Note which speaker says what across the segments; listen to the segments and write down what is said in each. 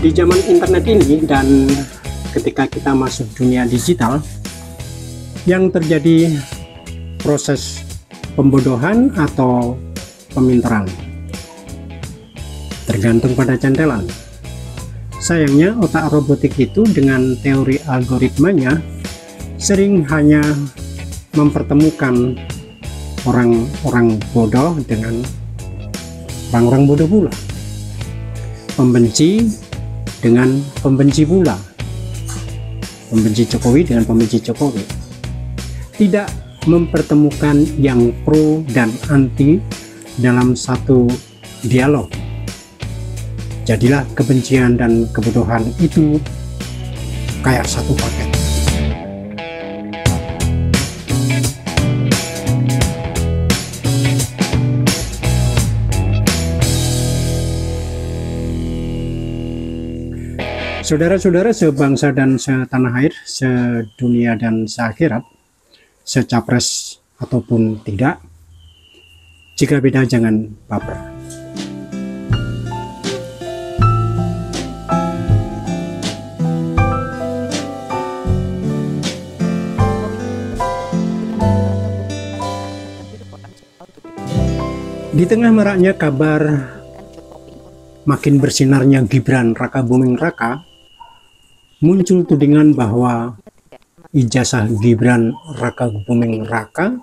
Speaker 1: Di zaman internet ini dan ketika kita masuk dunia digital, yang terjadi proses pembodohan atau pemintaran, tergantung pada cantelan. Sayangnya otak robotik itu dengan teori algoritmanya sering hanya mempertemukan orang-orang bodoh dengan orang-orang bodoh pula, pembenci dengan pembenci pula, pembenci Jokowi dengan pembenci Jokowi, tidak mempertemukan yang pro dan anti dalam satu dialog. Jadilah kebencian dan kebodohan itu kayak satu paket. Saudara-saudara sebangsa dan setanah air, sedunia dan seakhirat, secapres ataupun tidak, jika beda jangan baper. Di tengah maraknya kabar makin bersinarnya Gibran Raka Buming Raka, muncul tudingan bahwa ijazah Gibran Raka Buming Raka,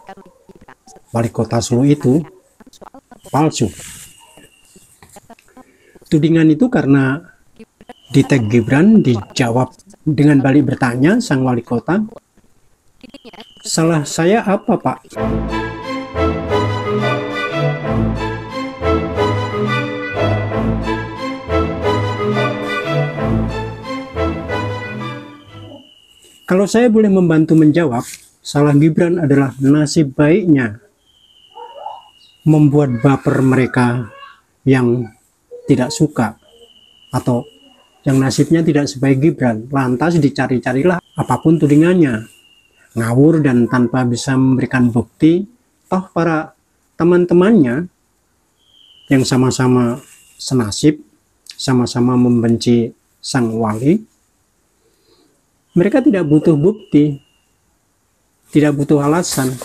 Speaker 1: wali kota Solo itu, palsu. Tudingan itu karena di tag Gibran dijawab dengan balik bertanya sang wali kota, "Salah saya apa, Pak?" Kalau saya boleh membantu menjawab, salah Gibran adalah nasib baiknya membuat baper mereka yang tidak suka atau yang nasibnya tidak sebaik Gibran. Lantas dicari-carilah apapun tudingannya, ngawur dan tanpa bisa memberikan bukti. Toh para teman-temannya yang sama-sama senasib, sama-sama membenci sang wali, mereka tidak butuh bukti, tidak butuh alasan,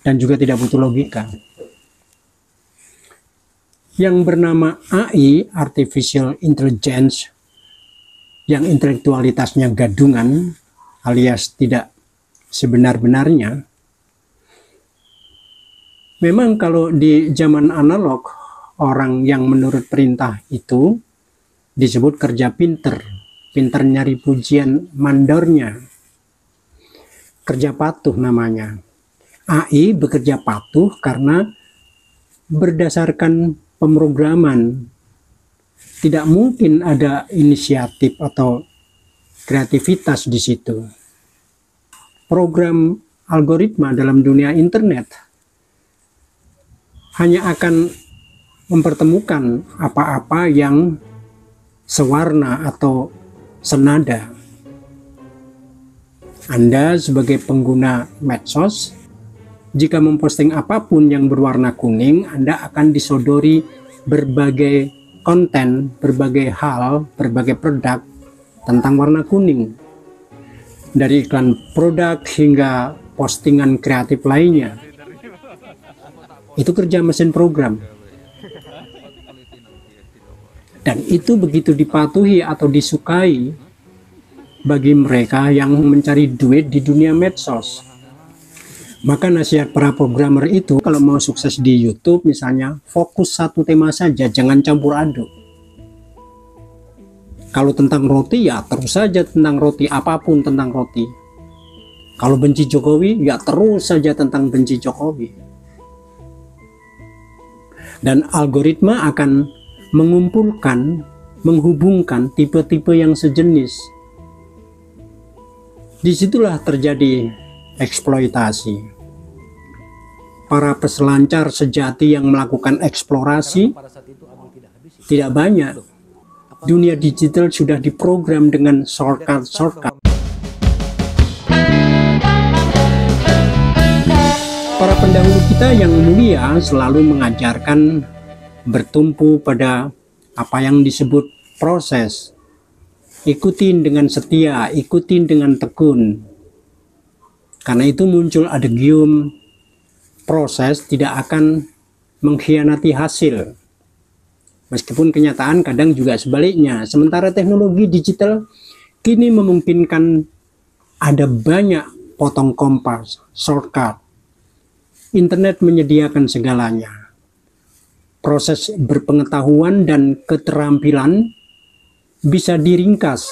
Speaker 1: dan juga tidak butuh logika. Yang bernama AI, Artificial Intelligence, yang intelektualitasnya gadungan alias tidak sebenar-benarnya, memang kalau di zaman analog, orang yang menurut perintah itu disebut kerja pinter. Pinter nyari pujian mandornya, kerja patuh namanya. AI bekerja patuh karena berdasarkan pemrograman. Tidak mungkin ada inisiatif atau kreativitas di situ. Program algoritma dalam dunia internet hanya akan mempertemukan apa-apa yang sewarna atau senada. Anda sebagai pengguna medsos, jika memposting apapun yang berwarna kuning, Anda akan disodori berbagai konten, berbagai hal, berbagai produk tentang warna kuning. Dari iklan produk hingga postingan kreatif lainnya. Itu kerja mesin program. Dan itu begitu dipatuhi atau disukai bagi mereka yang mencari duit di dunia medsos. Maka nasihat para programmer itu kalau mau sukses di YouTube misalnya, fokus satu tema saja, jangan campur aduk. Kalau tentang roti ya terus saja tentang roti, apapun tentang roti. Kalau benci Jokowi ya terus saja tentang benci Jokowi. Dan algoritma akan mengumpulkan, menghubungkan tipe-tipe yang sejenis. Disitulah terjadi eksploitasi. Para peselancar sejati yang melakukan eksplorasi tidak banyak. Dunia digital sudah diprogram dengan shortcut. Para pendahulu kita yang mulia selalu mengajarkan bertumpu pada apa yang disebut proses. Ikutin dengan setia, ikutin dengan tekun. Karena itu muncul adagium, proses tidak akan mengkhianati hasil. Meskipun kenyataan kadang juga sebaliknya. Sementara teknologi digital kini memungkinkan ada banyak potong kompas, shortcut. Internet menyediakan segalanya. Proses berpengetahuan dan keterampilan bisa diringkas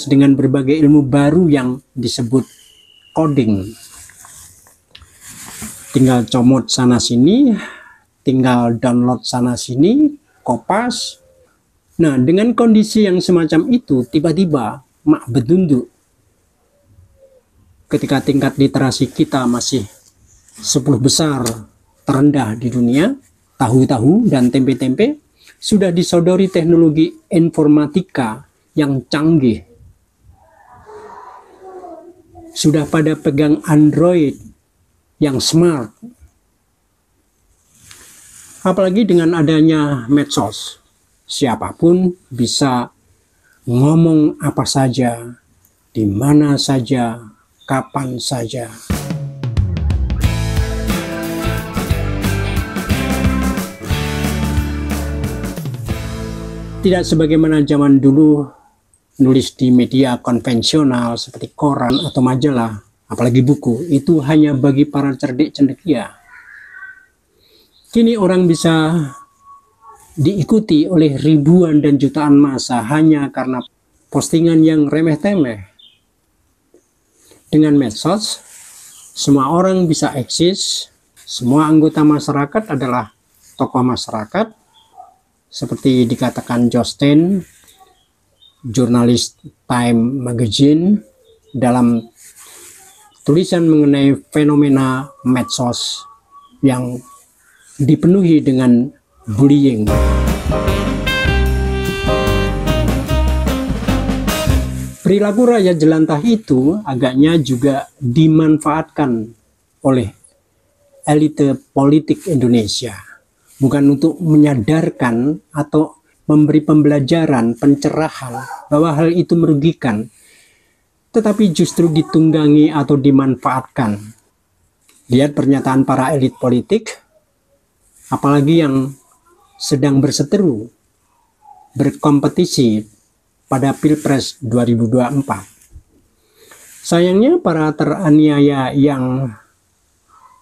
Speaker 1: dengan berbagai ilmu baru yang disebut coding. Tinggal comot sana sini, tinggal download sana sini, kopas. Nah, dengan kondisi yang semacam itu, tiba-tiba mak bedunduk. Ketika tingkat literasi kita masih 10 besar terendah di dunia, tahu-tahu dan tempe-tempe, sudah disodori teknologi informatika yang canggih. Sudah pada pegang Android yang smart. Apalagi dengan adanya medsos, siapapun bisa ngomong apa saja, di mana saja, kapan saja. Tidak sebagaimana zaman dulu nulis di media konvensional seperti koran atau majalah, apalagi buku, itu hanya bagi para cerdik cendekia. Kini orang bisa diikuti oleh ribuan dan jutaan massa hanya karena postingan yang remeh-temeh. Dengan medsos, semua orang bisa eksis, semua anggota masyarakat adalah tokoh masyarakat, seperti dikatakan Jostein, jurnalis Time Magazine, dalam tulisan mengenai fenomena medsos yang dipenuhi dengan bullying. Perilaku rakyat jelantah itu agaknya juga dimanfaatkan oleh elite politik Indonesia. Bukan untuk menyadarkan atau memberi pembelajaran, pencerahan bahwa hal itu merugikan, tetapi justru ditunggangi atau dimanfaatkan. Lihat pernyataan para elit politik, apalagi yang sedang berseteru, berkompetisi pada Pilpres 2024. Sayangnya para teraniaya yang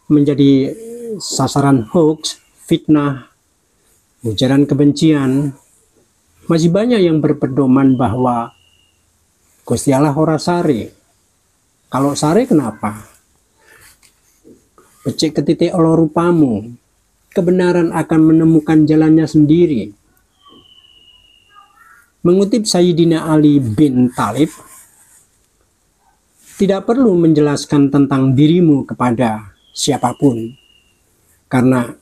Speaker 1: menjadi sasaran hoax, fitnah, ujaran kebencian, masih banyak yang berpedoman bahwa Gusti Allah ora sare. Kalau sare kenapa? Becik ke titik Allah rupamu, kebenaran akan menemukan jalannya sendiri. Mengutip Sayyidina Ali bin Thalib, tidak perlu menjelaskan tentang dirimu kepada siapapun, karena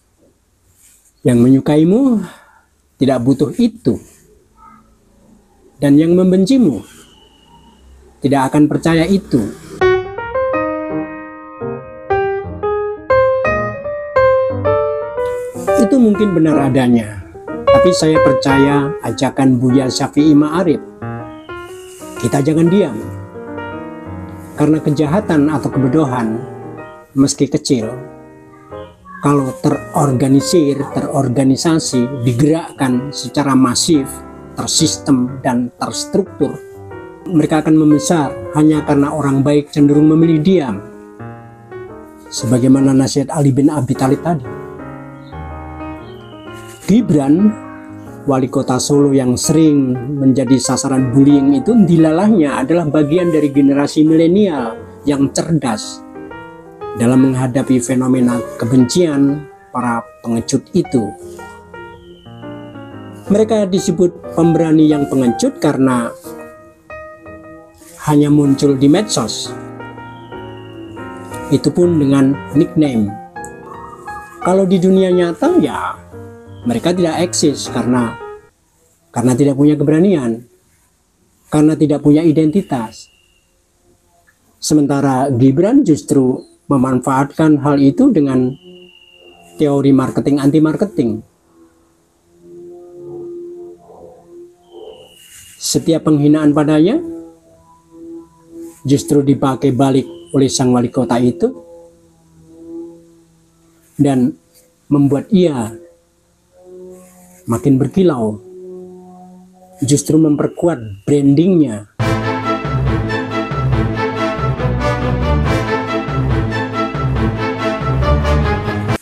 Speaker 1: yang menyukaimu tidak butuh itu, dan yang membencimu tidak akan percaya itu. Itu mungkin benar adanya, tapi saya percaya ajakan Buya Syafi'i Ma'arif. Kita jangan diam, karena kejahatan atau kebodohan meski kecil, kalau terorganisasi, digerakkan secara masif, tersistem, dan terstruktur, mereka akan membesar hanya karena orang baik cenderung memilih diam. Sebagaimana nasihat Ali bin Abi Thalib tadi. Gibran, wali kota Solo yang sering menjadi sasaran bullying itu, dilalahnya adalah bagian dari generasi milenial yang cerdas dalam menghadapi fenomena kebencian para pengecut itu. Mereka disebut pemberani yang pengecut karena hanya muncul di medsos. Itu pun dengan nickname. Kalau di dunia nyata ya mereka tidak eksis karena tidak punya keberanian, karena tidak punya identitas. Sementara Gibran justru memanfaatkan hal itu dengan teori marketing anti-marketing. setiap penghinaan padanya justru dipakai balik oleh sang wali kota itu dan membuat ia makin berkilau, justru memperkuat brandingnya.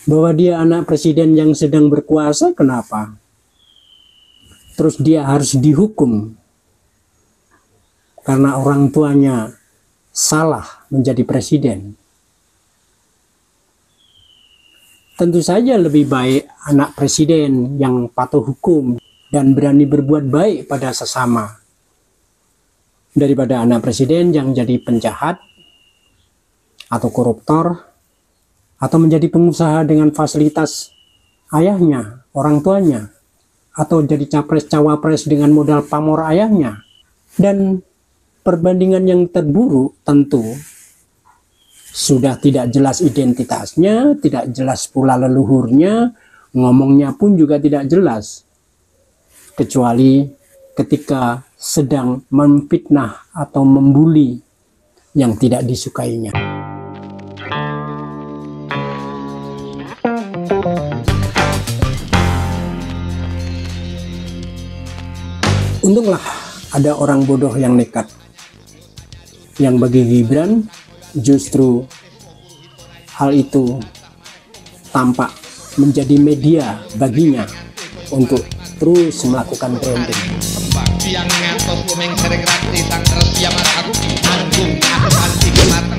Speaker 1: Bahwa dia anak presiden yang sedang berkuasa, kenapa? Terus dia harus dihukum karena orang tuanya salah menjadi presiden. Tentu saja lebih baik anak presiden yang patuh hukum dan berani berbuat baik pada sesama daripada anak presiden yang jadi penjahat atau koruptor atau menjadi pengusaha dengan fasilitas ayahnya, orang tuanya, atau jadi capres-cawapres dengan modal pamor ayahnya. Dan perbandingan yang terburuk tentu sudah tidak jelas identitasnya, tidak jelas pula leluhurnya, ngomongnya pun juga tidak jelas. Kecuali ketika sedang memfitnah atau membuli yang tidak disukainya. Untunglah ada orang bodoh yang nekat, yang bagi Gibran justru hal itu tampak menjadi media baginya untuk terus melakukan branding. Yang ngatos lumeng sering rakti sang resya mataku anggung aku anti kematan